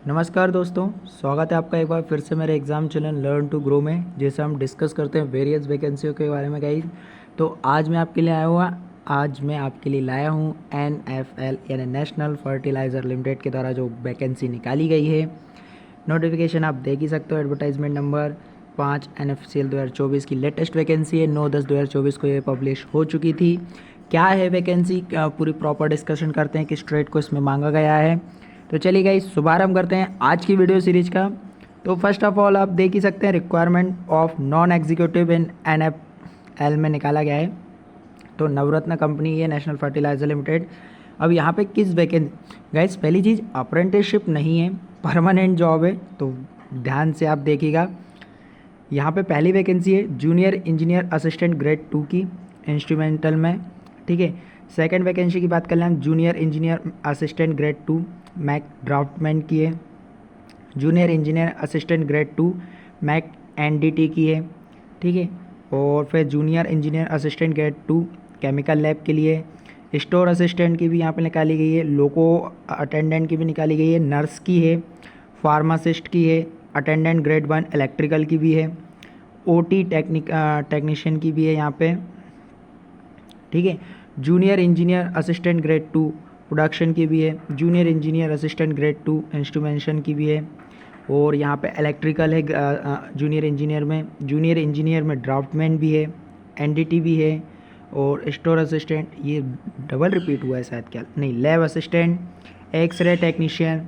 नमस्कार दोस्तों, स्वागत है आपका एक बार फिर से मेरे exam channel learn to grow में, जैसे हम डिस्कस करते हैं वेरियस वैकेंसियों के बारे में गाइस। तो आज मैं आपके लिए लाया हूँ NFL यानी नेशनल फर्टिलाइज़र लिमिटेड के द्वारा जो वैकेंसी निकाली गई है। नोटिफिकेशन आप देख ही सकते हो, एडवर्टाइजमेंट नंबर 5 NFCL 2024 की लेटेस्ट वैकेंसी है। 9/10/2024 को ये पब्लिश हो चुकी थी। क्या है वैकेंसी, पूरी प्रॉपर डिस्कशन करते हैं किस ट्रेड को इसमें मांगा गया है। तो चलिए गाइस, शुभारंभ करते हैं आज की वीडियो सीरीज का। तो फर्स्ट ऑफ ऑल आप देख ही सकते हैं, requirement of non executive in NFL में निकाला गया है। तो नवरत्न कंपनी है नेशनल फर्टिलाइजर लिमिटेड। अब यहाँ पे किस वैकेंसी, गाइस पहली चीज़ अप्रेंटिसशिप नहीं है, परमानेंट जॉब है। तो ध्यान से आप देखिएगा, यहाँ पे पहली वैकेंसी है जूनियर इंजीनियर असिस्टेंट ग्रेड 2 की इंस्ट्रूमेंटल में, ठीक है। सेकंड वैकेंसी की बात कर लें हम, junior engineer assistant grade 2 mech draftman की है। Junior engineer assistant grade 2 mech NDT की है, ठीक है। और फिर junior engineer assistant grade 2 chemical lab के लिए। स्टोर असिस्टेंट की भी यहाँ पे निकाली गई है, लोको अटेंडेंट की भी निकाली गई है, नर्स की है, फार्मासिस्ट की है, अटेंडेंट ग्रेड 1 इलेक्ट्रिकल की भी है, OT टेक्नीशियन की भी है यहाँ पे, ठीक है। Junior engineer assistant grade 2 production की भी है, junior engineer assistant grade 2 instrumentation की भी है। और यहाँ पे इलेक्ट्रिकल है जूनियर इंजीनियर में ड्राफ्टमैन भी है, NDT भी है। और स्टोर असिस्टेंट, ये डबल रिपीट हुआ है शायद, क्या नहीं, lab assistant, X-ray technician,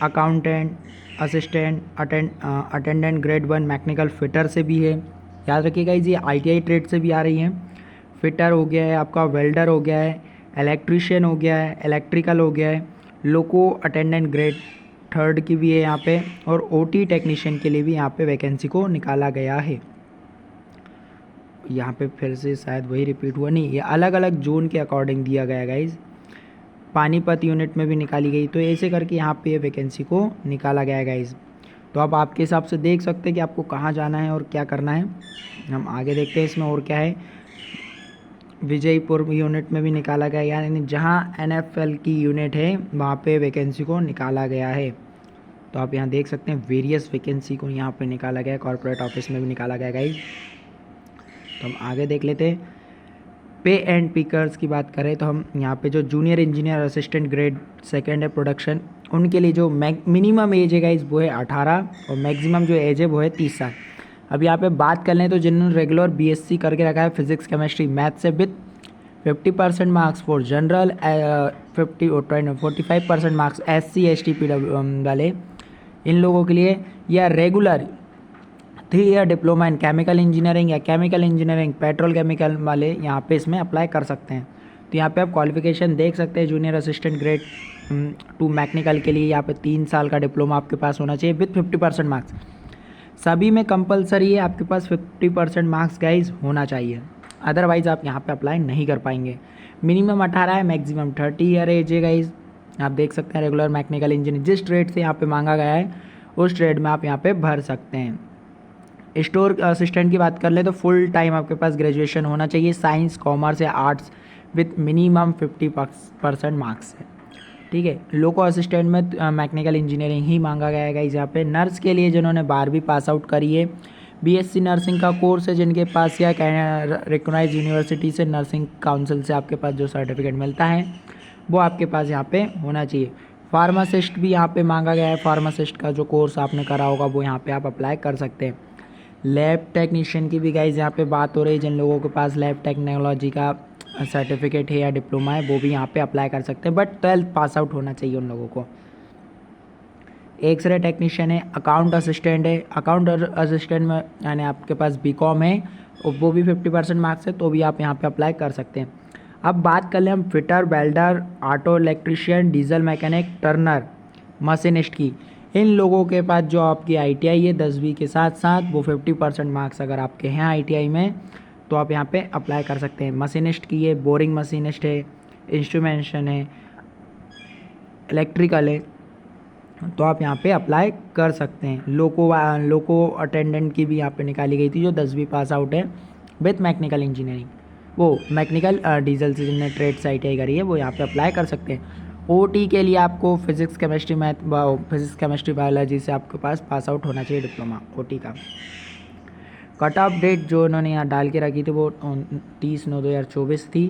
accountant assistant, attendant grade 1 mechanical fitter से भी है। याद रखिएगा ये ITI ट्रेड से भी आ रही हैं। फिटर हो गया है आपका, वेल्डर हो गया है, इलेक्ट्रीशियन हो गया है, इलेक्ट्रिकल हो गया है, लोको अटेंडेंट ग्रेड 3 की भी है यहाँ पे। और OT टेक्नीशियन के लिए भी यहाँ पे वैकेंसी को निकाला गया है। यहाँ पे फिर से शायद वही रिपीट हुआ, नहीं, ये अलग अलग जोन के अकॉर्डिंग दिया गया गाइज। पानीपत यूनिट में भी निकाली गई, तो ऐसे करके यहाँ पे वैकेंसी को निकाला गया है गाइज। तो अब आपके हिसाब से देख सकते हैं कि आपको कहाँ जाना है और क्या करना है। हम आगे देखते हैं इसमें और क्या है। विजयपुर यूनिट में भी निकाला गया, यानी जहाँ NFL की यूनिट है वहाँ पे वैकेंसी को निकाला गया है। तो आप यहाँ देख सकते हैं वेरियस वैकेंसी को यहाँ पे निकाला गया है। कॉर्पोरेट ऑफिस में भी निकाला गया गाइज। तो हम आगे देख लेते हैं। पे एंड पिकर्स की बात करें तो हम यहाँ पे जो जूनियर इंजीनियर असिस्टेंट ग्रेड 2 है प्रोडक्शन, उनके लिए जो मिनिमम एज है गाइज वो है 18 और मैक्सिमम जो एज है वो है 30 साल। अब यहाँ पे बात कर लें तो जिन्होंने रेगुलर BSc करके रखा है फिजिक्स केमिस्ट्री मैथ से with 50% marks for general, 45% marks SC ST PW वाले, इन लोगों के लिए, या regular 3 year diploma in chemical engineering या केमिकल इंजीनियरिंग पेट्रोल केमिकल वाले यहाँ पे इसमें अप्लाई कर सकते हैं। तो यहाँ पे आप क्वालिफिकेशन देख सकते हैं, जूनियर असिस्टेंट ग्रेड 2 मैकेनिकल के लिए यहाँ पे 3 साल का डिप्लोमा आपके पास होना चाहिए विथ 50% मार्क्स। सभी में कंपलसरी है आपके पास 50% मार्क्स गाइज होना चाहिए, अदरवाइज़ आप यहाँ पे अप्लाई नहीं कर पाएंगे। मिनिमम 18 है, मैक्सिमम 30 ईयर एज है गाइज। आप देख सकते हैं रेगुलर मैकेनिकल इंजीनियर जिस ट्रेड से यहाँ पे मांगा गया है उस ट्रेड में आप यहाँ पे भर सकते हैं। स्टोर असिस्टेंट की बात कर ले तो फुल टाइम आपके पास ग्रेजुएशन होना चाहिए, साइंस कॉमर्स या आर्ट्स विथ मिनिमम 50% मार्क्स है, ठीक है। लोको असिस्टेंट में मैकेनिकल इंजीनियरिंग ही मांगा गया है गाइस यहाँ पे। नर्स के लिए जिन्होंने 12वीं पास आउट करी है, BSc नर्सिंग का कोर्स है जिनके पास, या रिकॉग्नाइज यूनिवर्सिटी से नर्सिंग काउंसिल से आपके पास जो सर्टिफिकेट मिलता है वो आपके पास यहाँ पे होना चाहिए। फार्मासिस्ट भी यहाँ पे मांगा गया है, फार्मासिस्ट का जो कोर्स आपने करा होगा वो यहाँ पे आप अप्लाई कर सकते हैं। लैब टेक्नीशियन की भी गाइज यहाँ पे बात हो रही है, जिन लोगों के पास लैब टेक्नोलॉजी का सर्टिफिकेट है या डिप्लोमा है वो भी यहाँ पे अप्लाई कर सकते हैं, बट 12th पास आउट होना चाहिए उन लोगों को। एक्सरे टेक्नीशियन है, अकाउंट असिस्टेंट है, अकाउंट असिस्टेंट में यानी आपके पास BCom है और वो भी 50% मार्क्स है, तो भी आप यहाँ पे अप्लाई कर सकते हैं। अब बात कर लें हम fitter, welder, auto electrician, diesel mechanic, Turner, machinist की, इन लोगों के पास जो आपकी ITI है 10वीं के साथ साथ वो 50% मार्क्स अगर आपके हैं ITI में तो आप यहाँ पे अप्लाई कर सकते हैं। मशीनिस्ट की है, बोरिंग मशीनिस्ट है, इंस्ट्रूमेंटेशन है, इलेक्ट्रिकल है, तो आप यहाँ पे अप्लाई कर सकते हैं। लोको अटेंडेंट की भी यहाँ पे निकाली गई थी जो 10वीं पास आउट है विथ मैकेनिकल इंजीनियरिंग, वो मैकेनिकल डीजल से जिनने ट्रेड से ITI करी है वो यहाँ पे अप्लाई कर सकते हैं। ओटी के लिए आपको फिजिक्स केमिस्ट्री बायोलॉजी से आपके पास पास आउट होना चाहिए डिप्लोमा ओटी का। कट ऑफ डेट जो उन्होंने यहाँ डाल के रखी थी वो 30/9/2024 थी।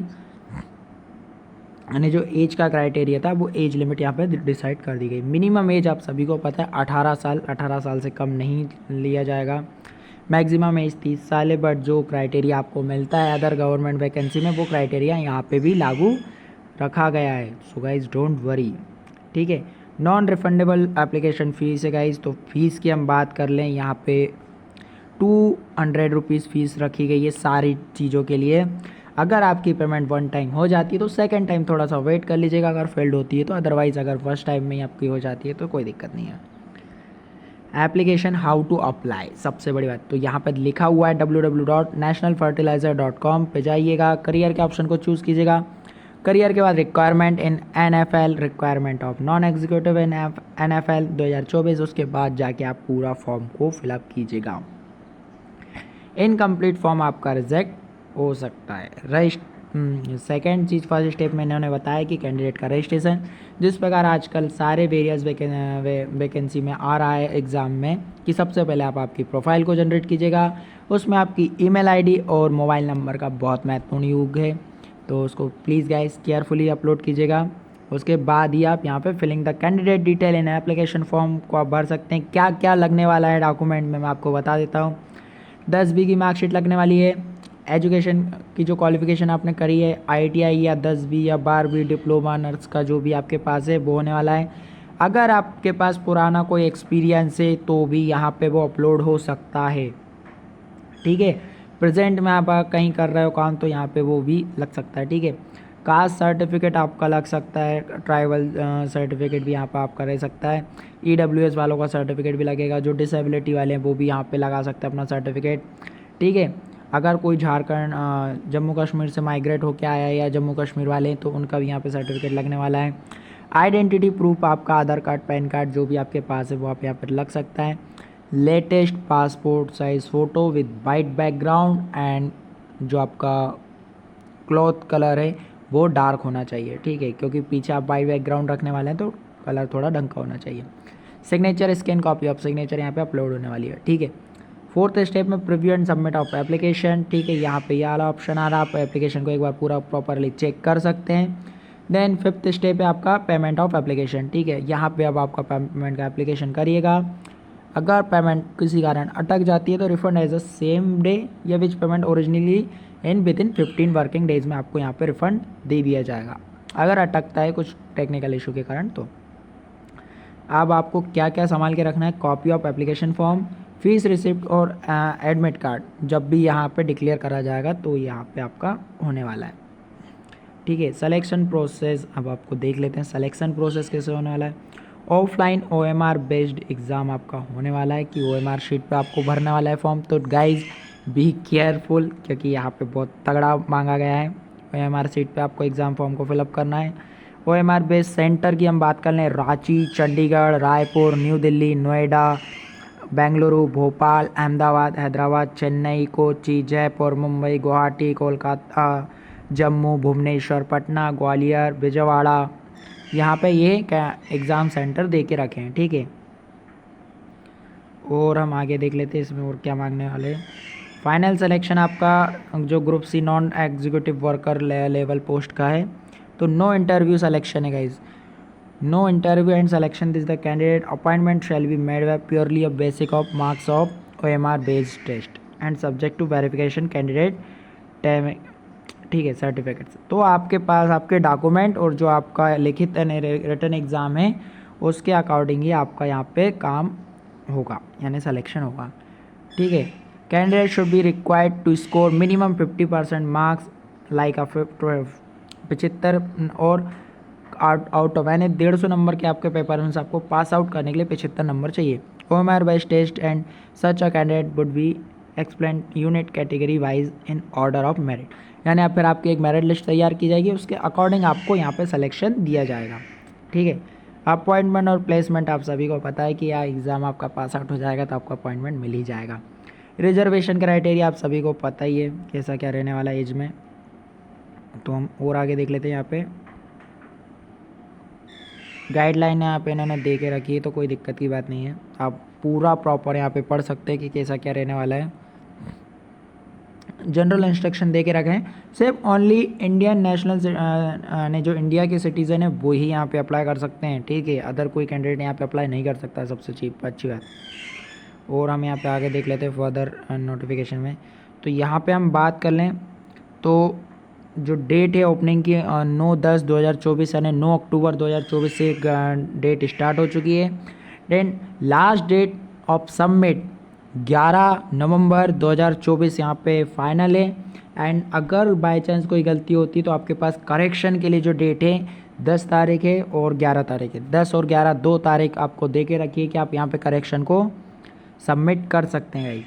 यानी जो एज का क्राइटेरिया था वो एज लिमिट यहाँ पे डिसाइड कर दी गई। मिनिमम एज आप सभी को पता है 18 साल से कम नहीं लिया जाएगा। मैक्सिमम एज 30 साल है, बट जो क्राइटेरिया आपको मिलता है अदर गवर्नमेंट वैकेंसी में वो क्राइटेरिया यहाँ पे भी लागू रखा गया है। सो गाइज डोंट वरी, ठीक है। नॉन रिफंडेबल एप्लीकेशन फ़ीस है गाइज। तो फीस की हम बात कर लें, यहाँ पे 200 रुपीज़ फ़ीस रखी गई है सारी चीज़ों के लिए। अगर आपकी पेमेंट वन टाइम हो जाती है तो सेकंड टाइम थोड़ा सा वेट कर लीजिएगा अगर फेल्ड होती है तो, अदरवाइज़ अगर फर्स्ट टाइम में ही आपकी हो जाती है तो कोई दिक्कत नहीं है। एप्लीकेशन हाउ टू अप्लाई, सबसे बड़ी बात तो यहाँ पर लिखा हुआ है www.nationalfertilizer.com पे जाइएगा, करियर के ऑप्शन को चूज़ कीजिएगा। करियर के बाद requirement in NFL, requirement of non executive in NFL 2024, उसके बाद जाके आप पूरा फॉर्म को फिलअप कीजिएगा। इनकम्प्लीट फॉर्म आपका रिजेक्ट हो सकता है। सेकेंड चीज़ फर्स्ट स्टेप में इन्होंने बताया कि कैंडिडेट का रजिस्ट्रेशन, जिस प्रकार आजकल सारे वेरियस वैकेंसी में आ रहा है एग्ज़ाम में कि सबसे पहले आप आपकी प्रोफाइल को जनरेट कीजिएगा, उसमें आपकी ईमेल आईडी और मोबाइल नंबर का बहुत महत्वपूर्ण योग है, तो उसको प्लीज़ गाइस केयरफुली अपलोड कीजिएगा। उसके बाद ही आप यहाँ पे filling the candidate detail in application form को आप भर सकते हैं। क्या क्या लगने वाला है डॉक्यूमेंट में मैं आपको बता देता हूँ। 10वीं की मार्कशीट लगने वाली है, एजुकेशन की जो क्वालिफ़िकेशन आपने करी है ITI या 10वीं या 12वीं डिप्लोमा नर्स का जो भी आपके पास है वो होने वाला है। अगर आपके पास पुराना कोई एक्सपीरियंस है तो भी यहाँ पे वो अपलोड हो सकता है, ठीक है। प्रेजेंट में आप कहीं कर रहे हो काम तो यहाँ पे वो भी लग सकता है, ठीक है। कास्ट सर्टिफिकेट आपका लग सकता है, ट्राइबल सर्टिफिकेट भी यहाँ पर आपका रह सकता है। EWS वालों का सर्टिफिकेट भी लगेगा, जो डिसेबिलिटी वाले हैं वो भी यहाँ पे लगा सकते हैं अपना सर्टिफिकेट, ठीक है। अगर कोई झारखंड जम्मू कश्मीर से माइग्रेट होकर आया है या जम्मू कश्मीर वाले हैं तो उनका भी यहाँ पे सर्टिफिकेट लगने वाला है। आइडेंटिटी प्रूफ आपका आधार कार्ड, पैन कार्ड जो भी आपके पास है वो आप यहाँ पर लग सकता है। Latest passport size photo with white background and जो आपका क्लॉथ कलर है वो डार्क होना चाहिए, ठीक है, क्योंकि पीछे आप वाइट बैकग्राउंड रखने वाले हैं तो कलर थोड़ा ढंग का होना चाहिए। Signature scan copy of signature यहाँ पे अपलोड होने वाली है, ठीक है। फोर्थ स्टेप में preview and submit of application, ठीक है। यहाँ पे ये वाला ऑप्शन आ रहा है, आप एप्लीकेशन को एक बार पूरा प्रॉपरली चेक कर सकते हैं। देन फिफ्थ स्टेप है आपका पेमेंट ऑफ एप्लीकेशन, ठीक है। यहाँ पे अब आपका पेमेंट का एप्लीकेशन करिएगा। अगर पेमेंट किसी कारण अटक जाती है तो refund as a same day या which payment originally in within 15 working days में आपको यहाँ पे रिफंड दे दिया जाएगा अगर अटकता है कुछ टेक्निकल इशू के कारण। तो अब आपको क्या क्या संभाल के रखना है, copy of application form, fees receipt और एडमिट कार्ड जब भी यहाँ पे डिक्लेयर करा जाएगा तो यहाँ पे आपका होने वाला है, ठीक है। सिलेक्शन प्रोसेस अब आपको देख लेते हैं, सिलेक्शन प्रोसेस कैसे होने वाला है। ऑफलाइन OMR बेस्ड एग्ज़ाम आपका होने वाला है कि OMR शीट पे आपको भरने वाला है फॉर्म। तो गाइज बी केयरफुल, क्योंकि यहाँ पे बहुत तगड़ा मांगा गया है। OMR शीट पे आपको एग्ज़ाम फॉर्म को फिलअप करना है। OMR बेस्ड सेंटर की हम बात कर लें, रांची, चंडीगढ़, रायपुर, न्यू दिल्ली, नोएडा, बेंगलुरु, भोपाल, अहमदाबाद, हैदराबाद, चेन्नई, कोच्चि, जयपुर, मुंबई, गुवाहाटी, कोलकाता, जम्मू, भुवनेश्वर, पटना, ग्वालियर, विजयवाड़ा, यहाँ पे ये क्या एग्ज़ाम सेंटर दे के रखे हैं, ठीक है। और हम आगे देख लेते हैं इसमें और क्या मांगने वाले हैं। फाइनल सिलेक्शन आपका जो group C non executive worker level post का है, तो नो इंटरव्यू सिलेक्शन है guys. No interview and selection this the candidate appointment shall be made by purely a basic of marks of OMR based test and subject to verification candidate, ठीक है, certificates. तो आपके पास आपके document और जो आपका लिखित रिटन एग्ज़ाम है उसके अकॉर्डिंग ही आपका यहाँ पे काम होगा, यानी सिलेक्शन होगा, ठीक है। Candidate should be required to score minimum 50% marks like 75 और आउट ऑफ, यानी 150 नंबर के आपके पेपर में से आपको पास आउट करने के लिए 75 नंबर चाहिए। OMR based test and such a candidate would be explain unit category wise in order of merit, यानी आप फिर आपकी एक मेरिट लिस्ट तैयार की जाएगी, उसके अकॉर्डिंग आपको यहाँ पे सिलेक्शन दिया जाएगा, ठीक है। अपॉइंटमेंट और प्लेसमेंट आप सभी को पता है कि यह एग्ज़ाम आपका पास आउट हो जाएगा तो आपको अपॉइंटमेंट मिल ही जाएगा। रिजर्वेशन क्राइटेरिया आप सभी को पता ही है कैसा क्या रहने वाला एज में, तो हम और आगे देख लेते हैं यहाँ पे। गाइडलाइन यहाँ पे इन्होंने दे के रखी है, तो कोई दिक्कत की बात नहीं है। आप पूरा प्रॉपर यहाँ पे पढ़ सकते हैं कि कैसा क्या रहने वाला है। जनरल इंस्ट्रक्शन दे के रखे हैं, सिर्फ ओनली इंडियन नेशनल ने जो इंडिया के सिटीज़न है वो ही यहाँ पे अप्लाई कर सकते हैं, ठीक है। अदर कोई कैंडिडेट यहाँ पे अप्लाई नहीं कर सकता, सबसे अच्छी बात। और हम यहाँ पे आगे देख लेते हैं फर्दर नोटिफिकेशन में। तो यहाँ पे हम बात कर लें तो जो डेट है ओपनिंग की 9/10/2024 यानी 9 अक्टूबर 2024 से डेट स्टार्ट हो चुकी है। Then last date of submit 11 November 2024 यहाँ पे फाइनल है। एंड अगर बाय चांस कोई गलती होती तो आपके पास करेक्शन के लिए जो डेट है 10 तारीख है और 11 तारीख है। 10 और 11 2 तारीख आपको दे के रखिए कि आप यहाँ पे करेक्शन को सबमिट कर सकते हैं गाइज।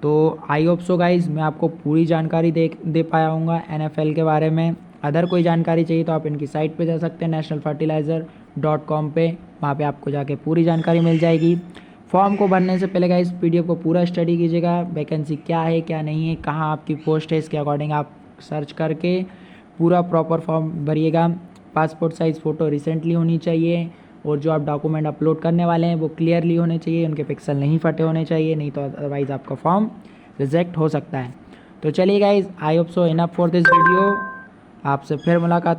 तो आई होप सो गाइज मैं आपको पूरी जानकारी दे पाया हूँगा NFL के बारे में। अदर कोई जानकारी चाहिए तो आप इनकी साइट पे जा सकते हैं nationalfertilizer.com पे, वहाँ पे आपको जाके पूरी जानकारी मिल जाएगी। फॉर्म को भरने से पहले गाइज PDF को पूरा स्टडी कीजिएगा, वैकेंसी क्या है क्या नहीं है, कहाँ आपकी पोस्ट है, इसके अकॉर्डिंग आप सर्च करके पूरा प्रॉपर फॉर्म भरिएगा। पासपोर्ट साइज़ फ़ोटो रिसेंटली होनी चाहिए और जो आप डॉक्यूमेंट अपलोड करने वाले हैं वो क्लियरली होने चाहिए, उनके पिक्सल नहीं फटे होने चाहिए, नहीं तो अदरवाइज़ आपका फॉर्म रिजेक्ट हो सकता है। तो चलिए guys, I hope so enough for this video. आपसे फिर मुलाकात